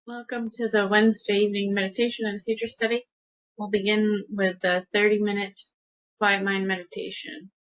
Welcome to the Wednesday evening meditation and Sutra study. We'll begin with the 30-minute quiet mind meditation.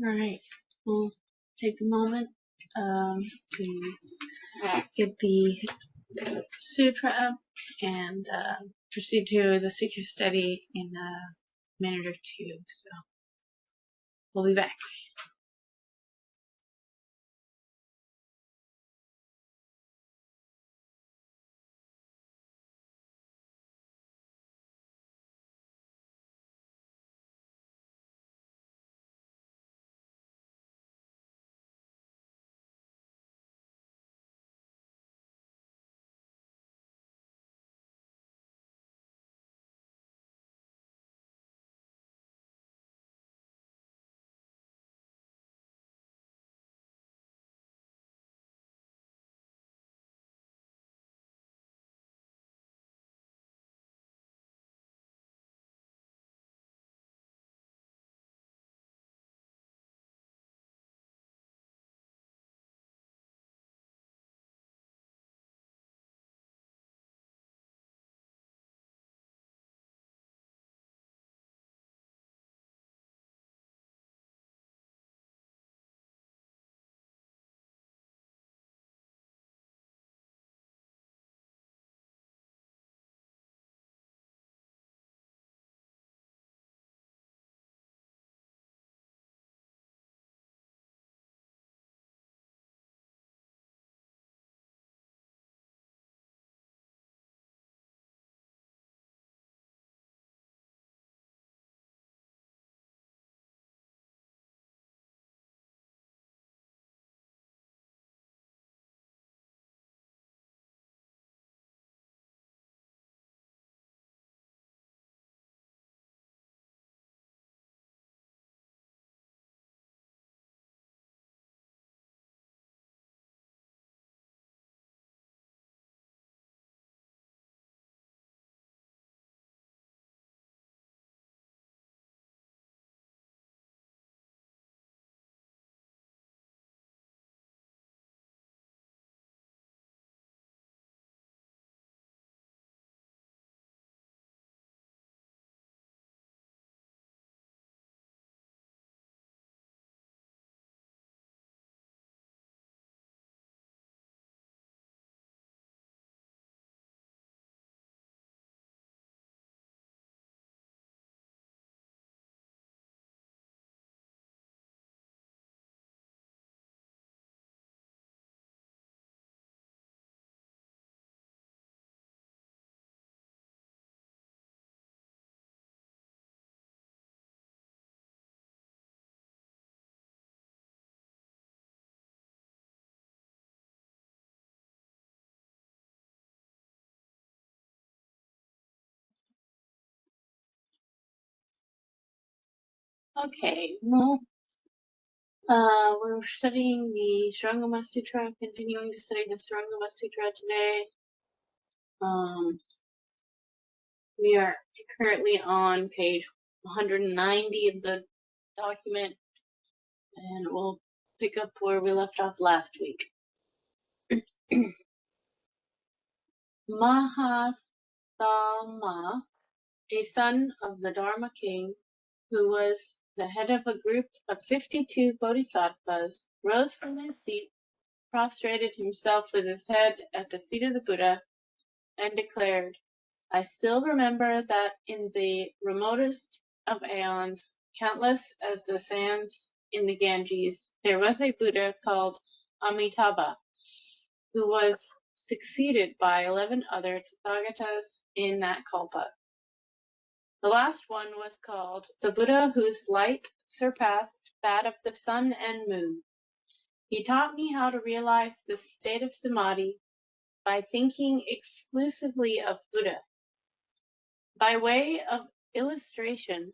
Alright, we'll take a moment to get the Sutra up and proceed to the Sutra study in a minute or two. So we'll be back. Okay, well, we're studying the Srangama Sutra, continuing to study the Srangama Sutra today. We are currently on page 190 of the document, and we'll pick up where we left off last week. Mahasama, a son of the Dharma king, who was the head of a group of 52 bodhisattvas, rose from his seat, prostrated himself with his head at the feet of the Buddha, and declared, I still remember that in the remotest of aeons, countless as the sands in the Ganges, there was a Buddha called Amitabha, who was succeeded by 11 other Tathagatas in that kalpa. The last one was called the Buddha whose light surpassed that of the sun and moon. He taught me how to realize this state of samadhi by thinking exclusively of Buddha. By way of illustration,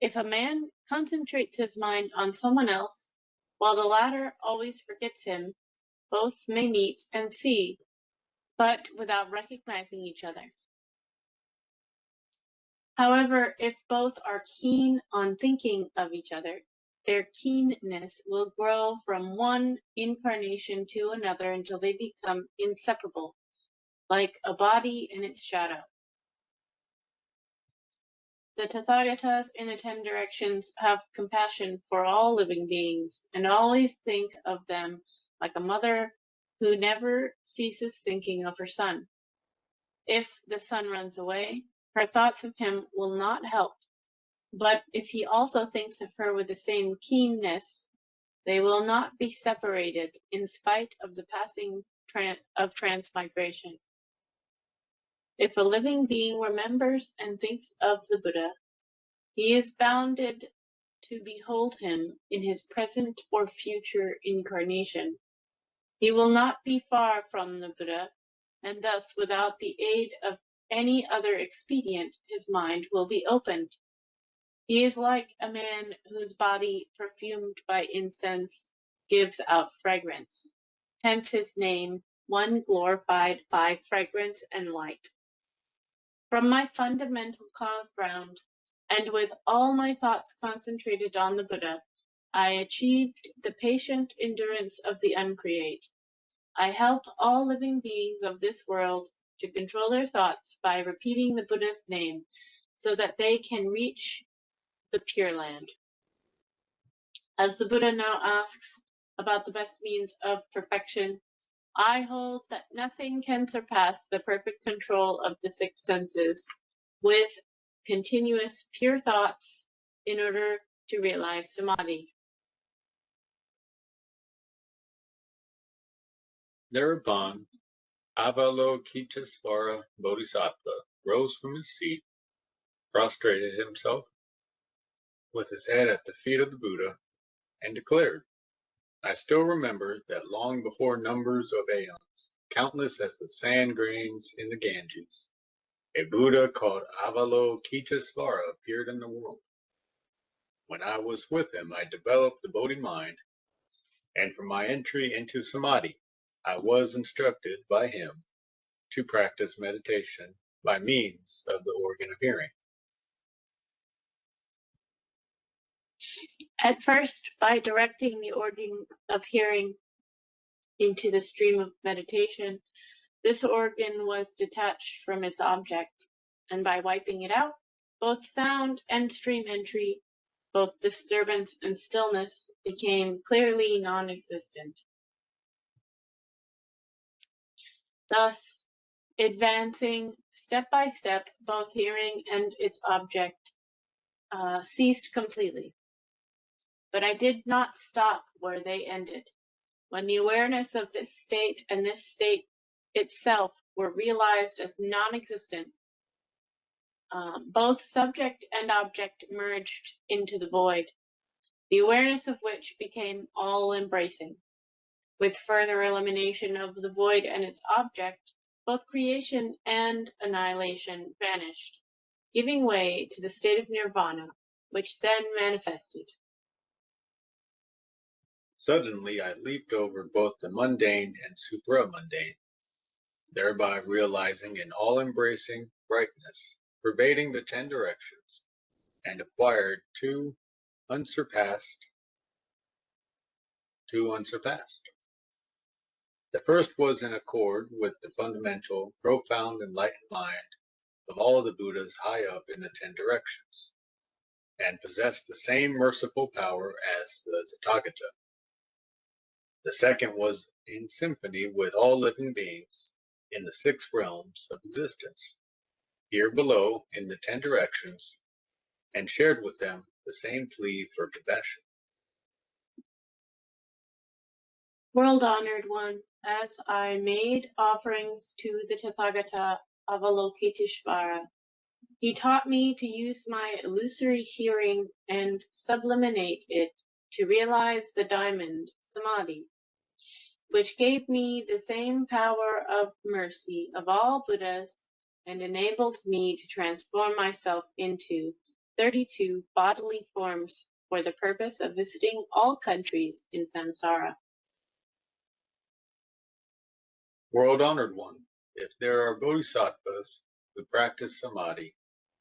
if a man concentrates his mind on someone else, while the latter always forgets him, both may meet and see, but without recognizing each other. However, if both are keen on thinking of each other, their keenness will grow from one incarnation to another until they become inseparable, like a body and its shadow. The Tathagatas in the 10 directions have compassion for all living beings and always think of them like a mother who never ceases thinking of her son. If the son runs away, her thoughts of him will not help, but if he also thinks of her with the same keenness, they will not be separated in spite of the passing of transmigration. If a living being remembers and thinks of the Buddha, he is bounded to behold him in his present or future incarnation. He will not be far from the Buddha, and thus, without the aid of any other expedient, his mind will be opened. He is like a man whose body, perfumed by incense, gives out fragrance. Hence his name, one glorified by fragrance and light. From my fundamental cause ground, and with all my thoughts concentrated on the Buddha, I achieved the patient endurance of the uncreate. I help all living beings of this world to control their thoughts by repeating the Buddha's name, so that they can reach the Pure Land. As the Buddha now asks about the best means of perfection, I hold that nothing can surpass the perfect control of the 6 senses with continuous pure thoughts in order to realize samadhi. Thereupon, Avalokitesvara Bodhisattva rose from his seat, prostrated himself with his head at the feet of the Buddha, and declared, I still remember that long before numbers of aeons, countless as the sand grains in the Ganges, a Buddha called Avalokitesvara appeared in the world. When I was with him, I developed the Bodhi mind, and for my entry into Samadhi, I was instructed by him to practice meditation by means of the organ of hearing. At first, by directing the organ of hearing into the stream of meditation, this organ was detached from its object, and by wiping it out, both sound and stream entry, both disturbance and stillness, became clearly non-existent. Thus, advancing step by step, both hearing and its object ceased completely. But I did not stop where they ended. When the awareness of this state and this state itself were realized as non-existent, both subject and object merged into the void, the awareness of which became all-embracing. With further elimination of the void and its object, both creation and annihilation vanished, giving way to the state of nirvana, which then manifested. Suddenly I leaped over both the mundane and supramundane, thereby realizing an all-embracing brightness pervading the 10 directions, and acquired two unsurpassed. The first was in accord with the fundamental, profound, enlightened mind of all the Buddhas high up in the 10 directions, and possessed the same merciful power as the Tathagata. The second was in symphony with all living beings in the 6 realms of existence, here below in the 10 directions, and shared with them the same plea for compassion. World-honored one, as I made offerings to the Tathagata Avalokiteshvara, he taught me to use my illusory hearing and subliminate it to realize the diamond, samadhi, which gave me the same power of mercy of all Buddhas and enabled me to transform myself into 32 bodily forms for the purpose of visiting all countries in samsara. World-honored one, if there are bodhisattvas who practice samadhi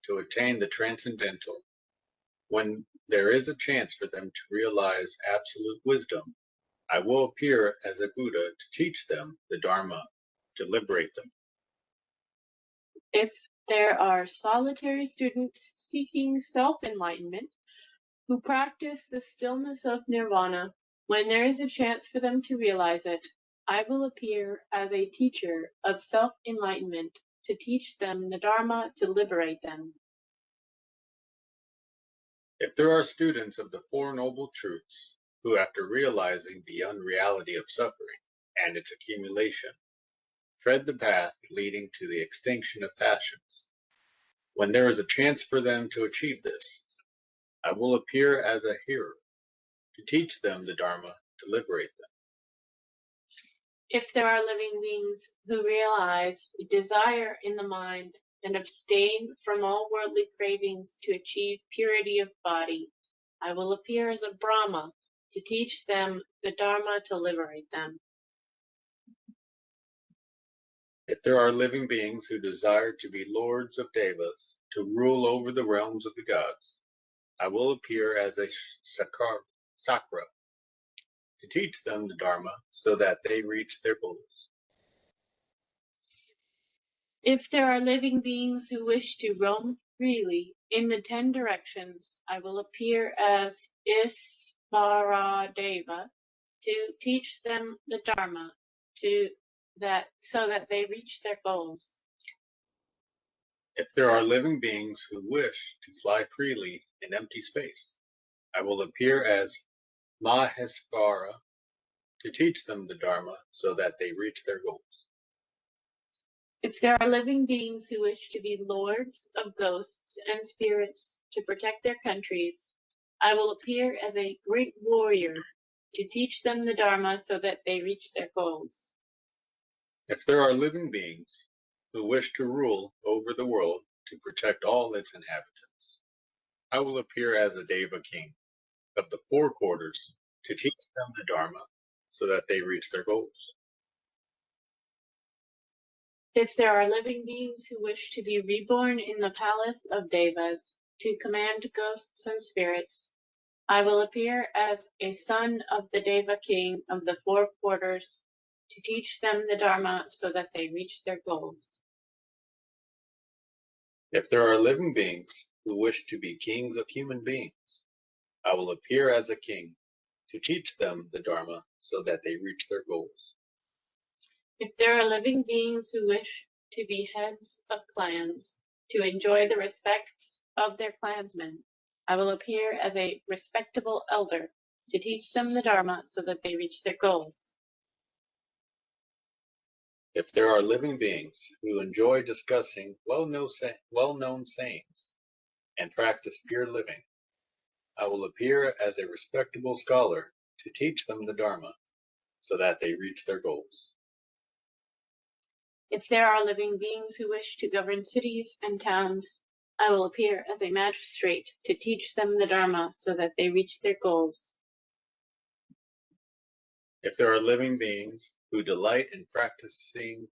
to attain the transcendental, when there is a chance for them to realize absolute wisdom, I will appear as a Buddha to teach them the Dharma, to liberate them. If there are solitary students seeking self-enlightenment who practice the stillness of nirvana. When there is a chance for them to realize it, I will appear as a teacher of self-enlightenment to teach them the Dharma to liberate them. If there are students of the Four Noble Truths who, after realizing the unreality of suffering and its accumulation, tread the path leading to the extinction of passions, when there is a chance for them to achieve this, I will appear as a hearer to teach them the Dharma to liberate them. If there are living beings who realize desire in the mind and abstain from all worldly cravings to achieve purity of body, I will appear as a Brahma to teach them the Dharma to liberate them. If there are living beings who desire to be lords of devas, to rule over the realms of the gods, I will appear as a Sakra to teach them the Dharma so that they reach their goals. If there are living beings who wish to roam freely in the 10 directions, I will appear as Isvaradeva to teach them the Dharma so that they reach their goals. If there are living beings who wish to fly freely in empty space, I will appear as Maheshvara to teach them the Dharma so that they reach their goals. If there are living beings who wish to be lords of ghosts and spirits to protect their countries, I will appear as a great warrior to teach them the Dharma so that they reach their goals. If there are living beings who wish to rule over the world to protect all its inhabitants, I will appear as a Deva king of the four quarters to teach them the Dharma so that they reach their goals. If there are living beings who wish to be reborn in the palace of Devas to command ghosts and spirits, I will appear as a son of the Deva king of the four quarters to teach them the Dharma so that they reach their goals. If there are living beings who wish to be kings of human beings, I will appear as a king to teach them the Dharma so that they reach their goals. If there are living beings who wish to be heads of clans to enjoy the respect of their clansmen, I will appear as a respectable elder to teach them the Dharma so that they reach their goals. If there are living beings who enjoy discussing well-known sayings and practice pure living, I will appear as a respectable scholar to teach them the Dharma so that they reach their goals. If there are living beings who wish to govern cities and towns, I will appear as a magistrate to teach them the Dharma so that they reach their goals. If there are living beings who delight in practicing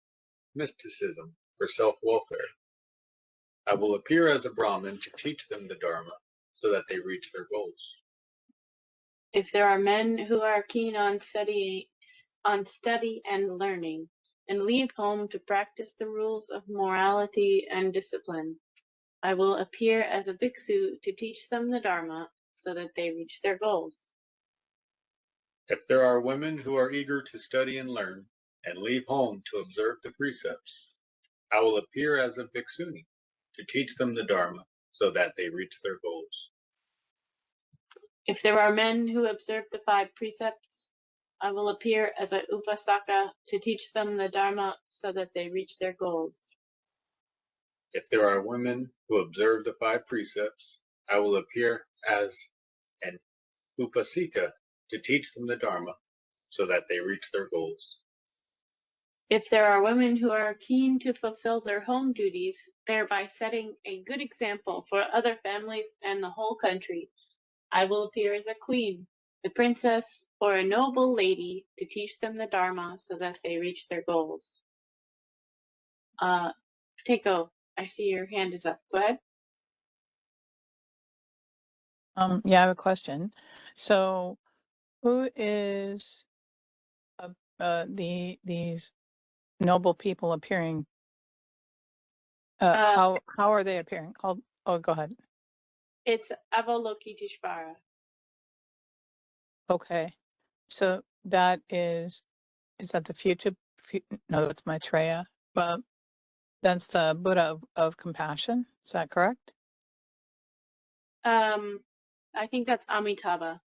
mysticism for self-welfare, I will appear as a Brahmin to teach them the Dharma so that they reach their goals. If there are men who are keen on study and learning, and leave home to practice the rules of morality and discipline, I will appear as a bhiksu to teach them the Dharma so that they reach their goals. If there are women who are eager to study and learn and leave home to observe the precepts, I will appear as a bhikshuni to teach them the Dharma so that they reach their goals. If there are men who observe the 5 precepts, I will appear as a upasaka to teach them the Dharma so that they reach their goals. If there are women who observe the 5 precepts, I will appear as an upasika to teach them the Dharma so that they reach their goals. If there are women who are keen to fulfill their home duties, thereby setting a good example for other families and the whole country, I will appear as a queen, a princess, or a noble lady to teach them the Dharma so that they reach their goals. Teiko, I see your hand is up. Go ahead. Yeah, I have a question. So, who is these noble people appearing Uh, How are they appearing? Called? Oh, go ahead. it's Avalokiteshvara. Okay, so that is that the future? No, that's Maitreya. But that's the Buddha of compassion. Is that correct? I think that's Amitabha.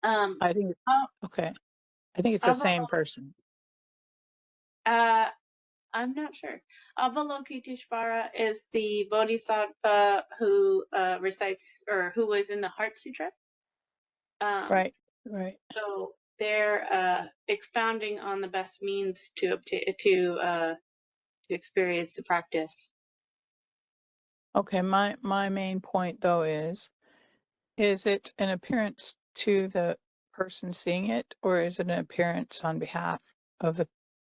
Um, I think. Av- Okay, I think it's the same person. I'm not sure. Avalokiteshvara is the bodhisattva who recites, or who was in the Heart Sutra. Right. Right. So they're expounding on the best means to obtain to experience the practice. Okay. My main point though is it an appearance to the person seeing it, or is it an appearance on behalf of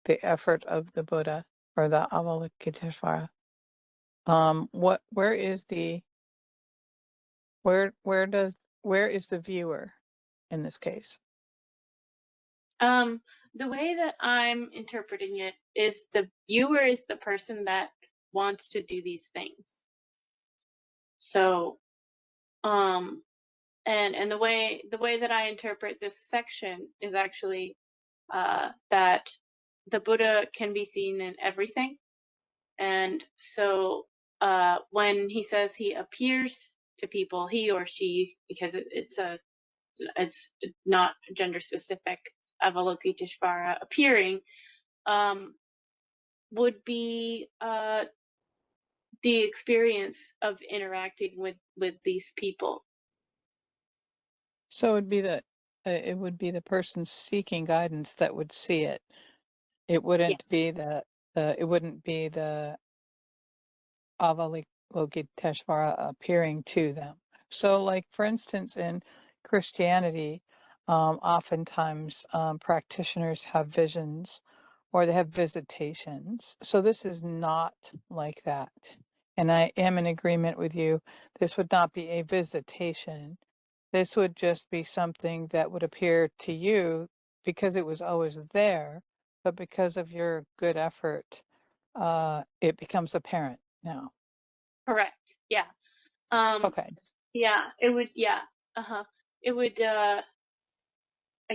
the effort of the Buddha or the Avalokiteshvara? Where is the where is the viewer in this case? The way that I'm interpreting it is the viewer is the person that wants to do these things. So, and the way that I interpret this section is actually that the Buddha can be seen in everything, and so when he says he appears to people, he or she, because it's not gender specific, Avalokiteshvara appearing, um, would be the experience of interacting with these people. So it would be the person seeking guidance that would see it. It wouldn't Yes, be it wouldn't be the Avalokiteshvara appearing to them. So, like for instance, in Christianity, oftentimes practitioners have visions or they have visitations. So this is not like that. And I am in agreement with you. This would not be a visitation. This would just be something that would appear to you because it was always there, but because of your good effort, it becomes apparent now. correct. Yeah. Um, Okay. yeah, it would. Yeah. Uh-huh. It would. I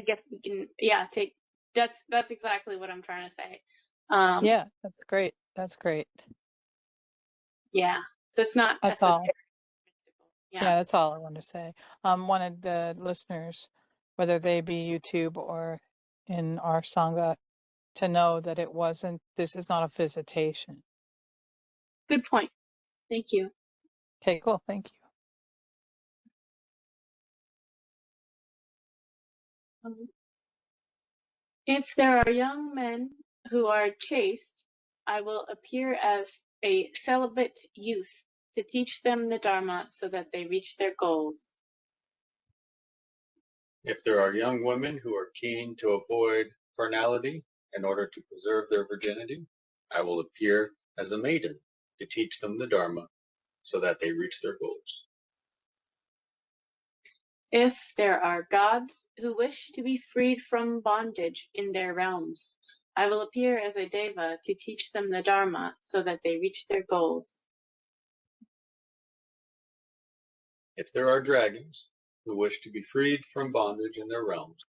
guess we can. Yeah. Take. That's exactly what I'm trying to say. Yeah, that's great. That's great. Yeah. So it's not That's all. esoteric. Mystical. Yeah. Yeah, that's all I want to say. Wanted the listeners, whether they be YouTube or in our Sangha, to know that this is not a visitation. Good point. Thank you. Okay, cool. Thank you. If there are young men who are chaste, I will appear as a celibate youth to teach them the Dharma so that they reach their goals. If there are young women who are keen to avoid carnality in order to preserve their virginity, I will appear as a maiden to teach them the Dharma so that they reach their goals. If there are gods who wish to be freed from bondage in their realms, I will appear as a deva to teach them the Dharma so that they reach their goals. If there are dragons who wish to be freed from bondage in their realms,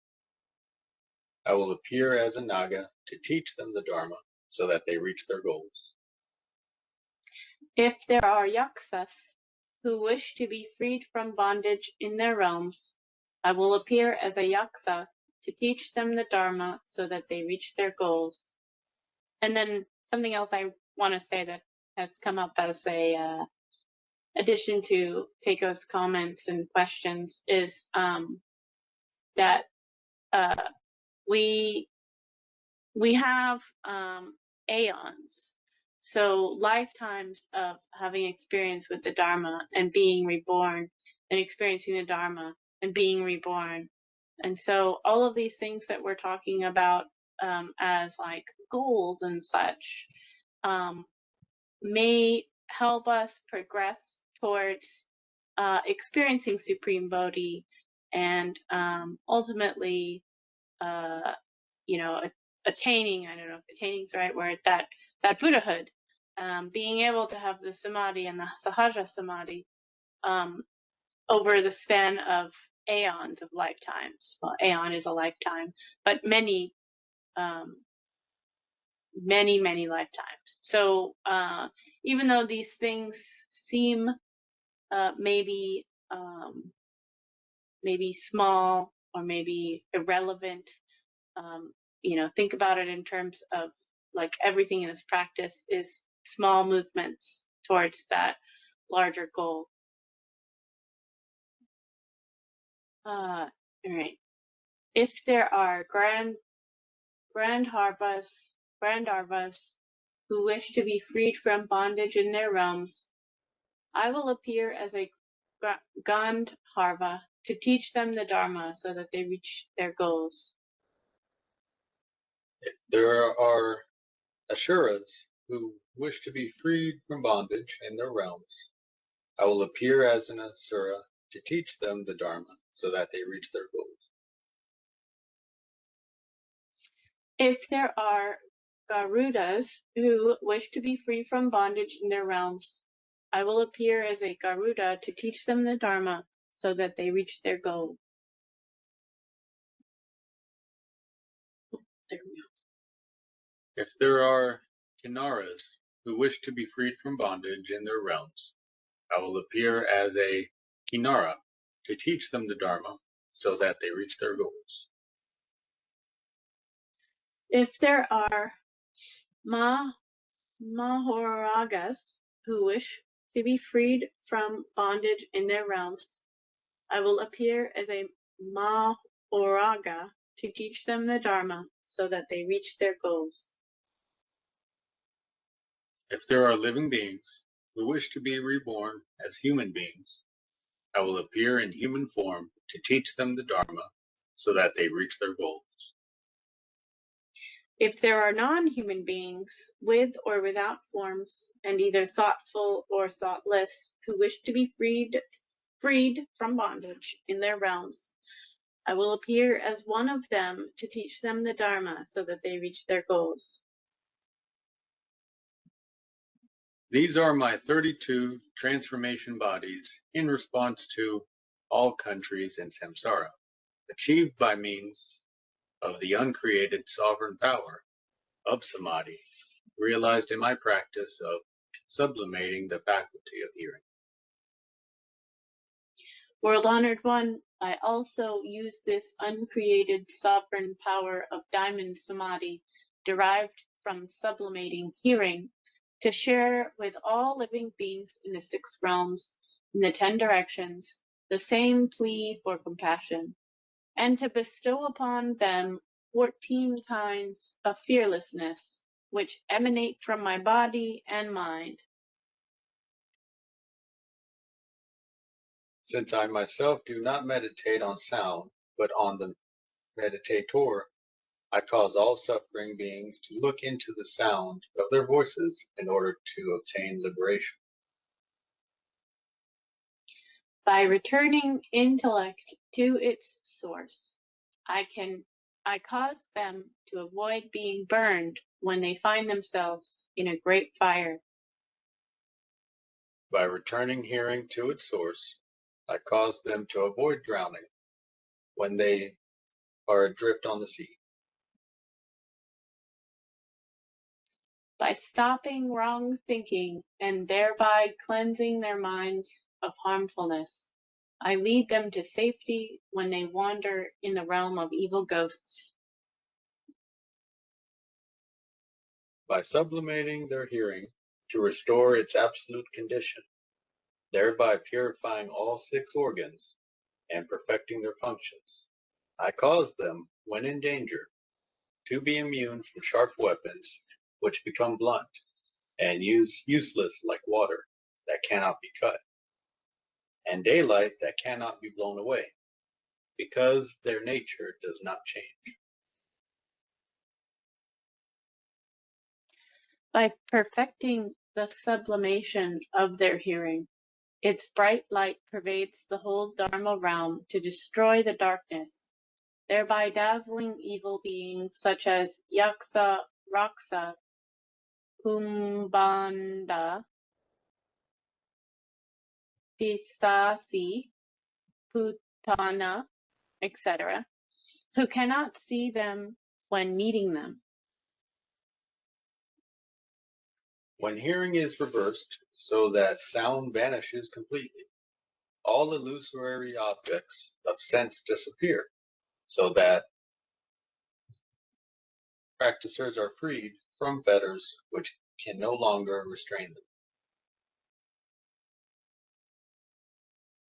I will appear as a naga to teach them the Dharma so that they reach their goals. If there are yaksas who wish to be freed from bondage in their realms, I will appear as a yaksa to teach them the Dharma so that they reach their goals. And then something else I want to say that has come up as a addition to Teiko's comments and questions is that we have aeons, so lifetimes of having experience with the Dharma and being reborn, and experiencing the Dharma and being reborn. And so all of these things that we're talking about as like goals and such may help us progress towards experiencing Supreme Bodhi and ultimately uh, you know, attaining, I don't know if attaining is the right word, that Buddhahood. being able to have the samadhi and the sahaja samadhi over the span of aeons of lifetimes. Well, aeon is a lifetime, but many lifetimes. So even though these things seem maybe small or maybe irrelevant, think about it in terms of like everything in this practice is small movements towards that larger goal. All right. If there are Gandharvas who wish to be freed from bondage in their realms, I will appear as a Gandharva to teach them the Dharma so that they reach their goals. If there are Asuras who wish to be freed from bondage in their realms, I will appear as an Asura to teach them the Dharma so that they reach their goals. If there are Garudas who wish to be free from bondage in their realms, I will appear as a Garuda to teach them the Dharma so that they reach their goal. There we go. If there are Kinnaras who wish to be freed from bondage in their realms, I will appear as a Kinnara to teach them the Dharma so that they reach their goals. If there are Mahoragas who wish to be freed from bondage in their realms, I will appear as a Mahoraga to teach them the Dharma so that they reach their goals. If there are living beings who wish to be reborn as human beings, I will appear in human form to teach them the Dharma so that they reach their goals. If there are non-human beings with or without forms and either thoughtful or thoughtless who wish to be freed from bondage in their realms, I will appear as one of them to teach them the Dharma so that they reach their goals. These are my 32 transformation bodies in response to all countries in samsara, achieved by means of the uncreated sovereign power of samadhi, realized in my practice of sublimating the faculty of hearing. World Honored One, I also use this uncreated sovereign power of diamond samadhi derived from sublimating hearing to share with all living beings in the 6 realms, in the 10 directions, the same plea for compassion, and to bestow upon them 14 kinds of fearlessness, which emanate from my body and mind. Since I myself do not meditate on sound, but on the meditator, I cause all suffering beings to look into the sound of their voices in order to obtain liberation. By returning intellect to its source, I cause them to avoid being burned when they find themselves in a great fire. By returning hearing to its source, I cause them to avoid drowning when they are adrift on the sea. By stopping wrong thinking and thereby cleansing their minds of harmfulness, I lead them to safety when they wander in the realm of evil ghosts. By sublimating their hearing to restore its absolute condition, thereby purifying all 6 organs and perfecting their functions, I cause them, when in danger, to be immune from sharp weapons which become blunt and useless like water that cannot be cut, and daylight that cannot be blown away, because their nature does not change. By perfecting the sublimation of their hearing, its bright light pervades the whole Dharma realm to destroy the darkness, thereby dazzling evil beings such as Yaksa, Raksa, Kumbanda, Pisasi, Putana, etc., who cannot see them when meeting them. When hearing is reversed so that sound vanishes completely, all illusory objects of sense disappear, so that practicers are freed from fetters which can no longer restrain them.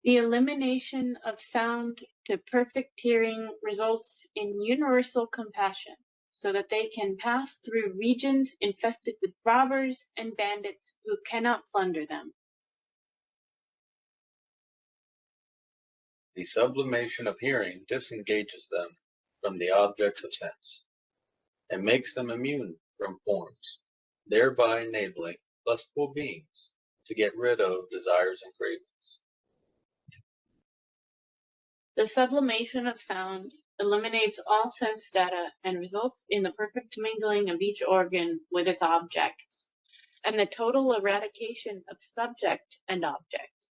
The elimination of sound to perfect hearing results in universal compassion, so that they can pass through regions infested with robbers and bandits who cannot plunder them. The sublimation of hearing disengages them from the objects of sense, and makes them immune from forms, thereby enabling lustful beings to get rid of desires and cravings. The sublimation of sound eliminates all sense data and results in the perfect mingling of each organ with its objects, and the total eradication of subject and object,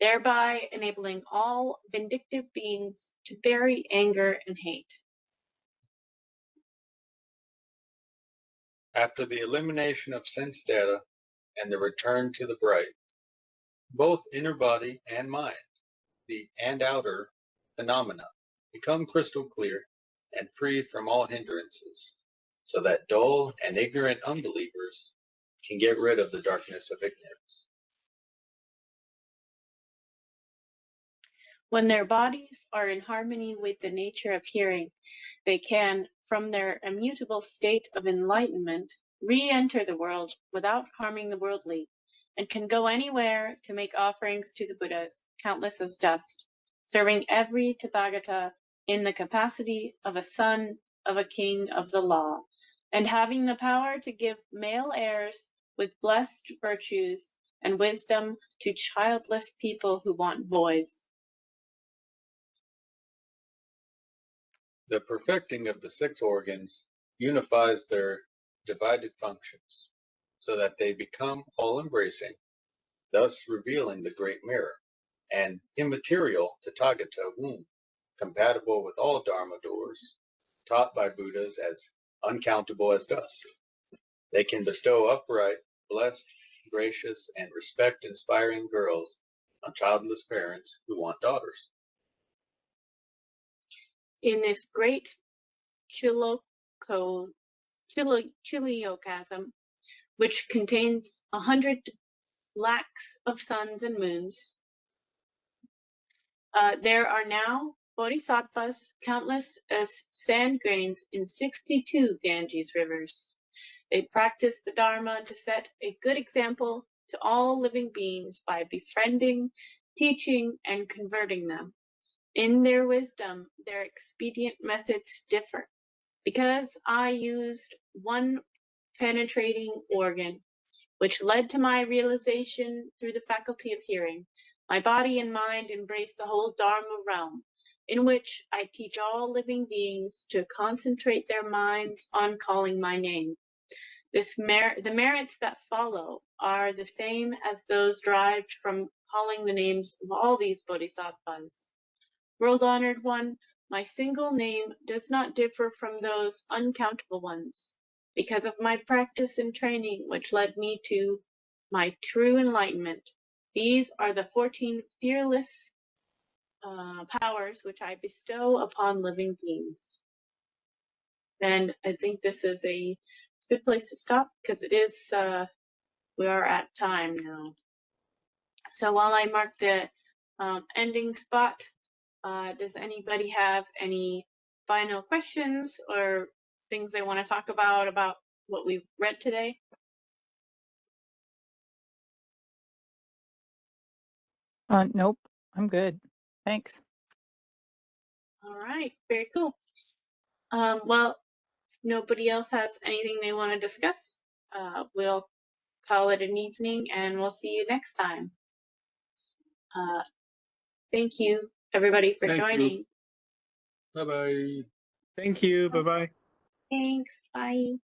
thereby enabling all vindictive beings to bury anger and hate. After the elimination of sense data and the return to the bright, both inner body and mind, the and outer phenomena, become crystal clear and free from all hindrances, so that dull and ignorant unbelievers can get rid of the darkness of ignorance. When their bodies are in harmony with the nature of hearing, they can, from their immutable state of enlightenment, re-enter the world without harming the worldly, and can go anywhere to make offerings to the Buddhas, countless as dust, serving every Tathagata in the capacity of a son of a king of the law, and having the power to give male heirs with blessed virtues and wisdom to childless people who want boys. The perfecting of the six organs unifies their divided functions, so that they become all-embracing, thus revealing the great mirror, and immaterial Tathagata womb, compatible with all Dharma doors, taught by Buddhas as uncountable as dust. They can bestow upright, blessed, gracious, and respect-inspiring girls on childless parents who want daughters. In this great chiliocosm, which contains 100 lakhs of suns and moons, there are now bodhisattvas countless as sand grains in 62 Ganges rivers. They practice the Dharma to set a good example to all living beings by befriending, teaching, and converting them. In their wisdom, their expedient methods differ. Because I used one penetrating organ, which led to my realization through the faculty of hearing, my body and mind embrace the whole Dharma realm, in which I teach all living beings to concentrate their minds on calling my name. The merits that follow are the same as those derived from calling the names of all these bodhisattvas. World-honored one, my single name does not differ from those uncountable ones, because of my practice and training which led me to my true enlightenment. These are the 14 fearless powers which I bestow upon living beings. And I think this is a good place to stop, because it is, we are at time now. So while I mark the ending spot, does anybody have any final questions or things they want to talk about what we've read today? Nope, I'm good. Thanks. All right, very cool. Well, nobody else has anything they want to discuss. We'll call it an evening, and we'll see you next time. Thank you, everybody, for joining. Bye-bye. Thank you. Bye-bye. Thanks. Bye.